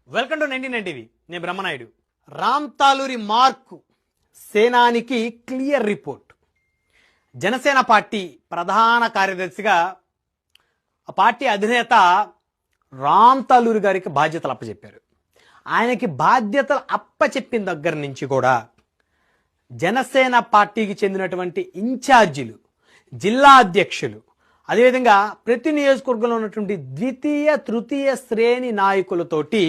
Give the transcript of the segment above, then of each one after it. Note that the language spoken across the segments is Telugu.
Welcome to 99 TV. నేను బ్రహ్మనాయుడు. రామ్ తాలూరి మార్క్ సేనానికి క్లియర్ రిపోర్ట్. జనసేన పార్టీ ప్రధాన కార్యదర్శిగా ఆ పార్టీ అధినేత రామ్ తాలూరి గారికి బాధ్యతలు అప్పచెప్పారు. ఆయనకి బాధ్యతలు అప్పచెప్పిన దగ్గర నుంచి కూడా జనసేన పార్టీకి చెందినటువంటి ఇన్ఛార్జీలు, జిల్లా అధ్యక్షులు, అదేవిధంగా ప్రతి నియోజకవర్గంలో ఉన్నటువంటి ద్వితీయ తృతీయ శ్రేణి నాయకులతోటి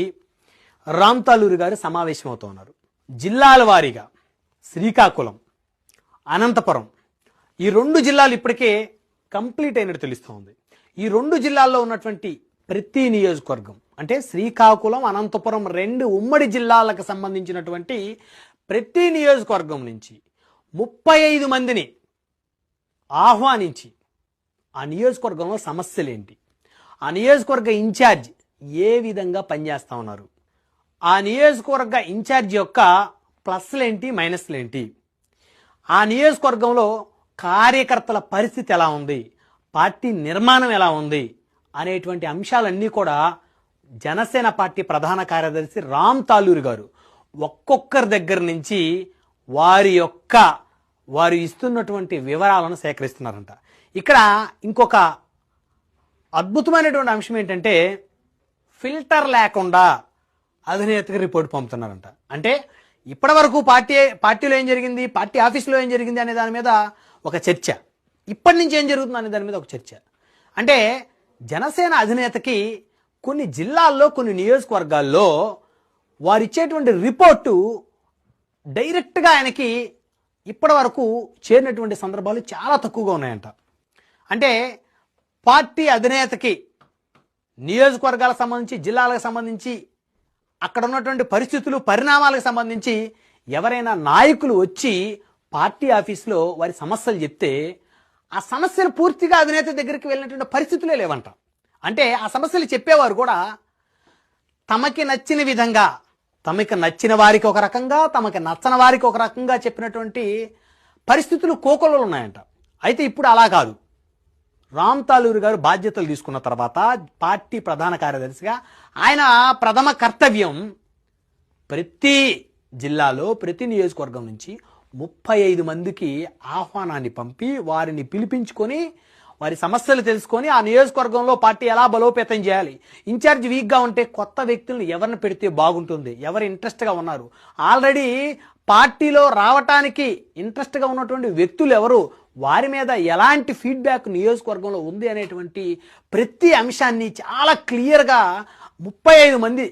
రామ్ తాలూరి గారు సమావేశమవుతూ ఉన్నారు. జిల్లాల వారీగా శ్రీకాకుళం, అనంతపురం ఈ రెండు జిల్లాలు ఇప్పటికే కంప్లీట్ అయినట్టు తెలుస్తూ ఉంది. ఈ రెండు జిల్లాల్లో ఉన్నటువంటి ప్రతి నియోజకవర్గం అంటే శ్రీకాకుళం, అనంతపురం రెండు ఉమ్మడి జిల్లాలకు సంబంధించినటువంటి ప్రతి నియోజకవర్గం నుంచి 35 మందిని ఆహ్వానించి ఆ నియోజకవర్గంలో సమస్యలేంటి, ఆ నియోజకవర్గ ఇన్ఛార్జ్ ఏ విధంగా పనిచేస్తూ ఉన్నారు, ఆ నియోజకవర్గ ఇన్ఛార్జ్ యొక్క ప్లస్లేంటి మైనస్లేంటి, ఆ నియోజకవర్గంలో కార్యకర్తల పరిస్థితి ఎలా ఉంది, పార్టీ నిర్మాణం ఎలా ఉంది అనేటువంటి అంశాలన్నీ కూడా జనసేన పార్టీ ప్రధాన కార్యదర్శి రామ్ తాలూరి గారు ఒక్కొక్కరి దగ్గర నుంచి వారు ఇస్తున్నటువంటి వివరాలను సేకరిస్తున్నారంట. ఇక్కడ ఇంకొక అద్భుతమైనటువంటి అంశం ఏంటంటే ఫిల్టర్ లేకుండా అధినేతకి రిపోర్ట్ పంపుతున్నారంట. అంటే ఇప్పటి వరకు పార్టీలో ఏం జరిగింది, పార్టీ ఆఫీసులో ఏం జరిగింది అనే దాని మీద ఒక చర్చ, ఇప్పటి నుంచి ఏం జరుగుతుంది అనే దాని మీద ఒక చర్చ. అంటే జనసేన అధినేతకి కొన్ని జిల్లాల్లో, కొన్ని నియోజకవర్గాల్లో వారు ఇచ్చేటువంటి రిపోర్టు డైరెక్ట్గా ఆయనకి ఇప్పటి వరకు చేరినటువంటి సందర్భాలు చాలా తక్కువగా ఉన్నాయంట. అంటే పార్టీ అధినేతకి నియోజకవర్గాలకు సంబంధించి, జిల్లాలకు సంబంధించి, అక్కడ ఉన్నటువంటి పరిస్థితులు, పరిణామాలకు సంబంధించి ఎవరైనా నాయకులు వచ్చి పార్టీ ఆఫీసులో వారి సమస్యలు చెప్తే ఆ సమస్యలు పూర్తిగా అధినేత దగ్గరికి వెళ్ళినటువంటి పరిస్థితులే లేవంట. అంటే ఆ సమస్యలు చెప్పేవారు కూడా తమకి నచ్చిన విధంగా, తమకి నచ్చిన వారికి ఒక రకంగా, తమకి నచ్చని వారికి ఒక రకంగా చెప్పినటువంటి పరిస్థితులు కోకొల్లో ఉన్నాయంట. అయితే ఇప్పుడు అలా కాదు. రామ్ తాలూరి గారు బాధ్యతలు తీసుకున్న తర్వాత పార్టీ ప్రధాన కార్యదర్శిగా ఆయన ప్రథమ కర్తవ్యం ప్రతి జిల్లాలో, ప్రతి నియోజకవర్గం నుంచి 35 మందికి ఆహ్వానాన్ని పంపి వారిని పిలిపించుకొని వారి సమస్యలు తెలుసుకొని ఆ నియోజకవర్గంలో పార్టీ ఎలా బలోపేతం చేయాలి, ఇన్ఛార్జ్ వీక్గా ఉంటే కొత్త వ్యక్తులను ఎవరిని పెడితే బాగుంటుంది, ఎవరు ఇంట్రెస్ట్గా ఉన్నారు, ఆల్రెడీ పార్టీలో రావటానికి ఇంట్రెస్ట్గా ఉన్నటువంటి వ్యక్తులు ఎవరు, వారి మీద ఎలాంటి ఫీడ్బ్యాక్ నియోజకవర్గంలో ఉంది అనేటువంటి ప్రతి అంశాన్ని చాలా క్లియర్గా 35 మంది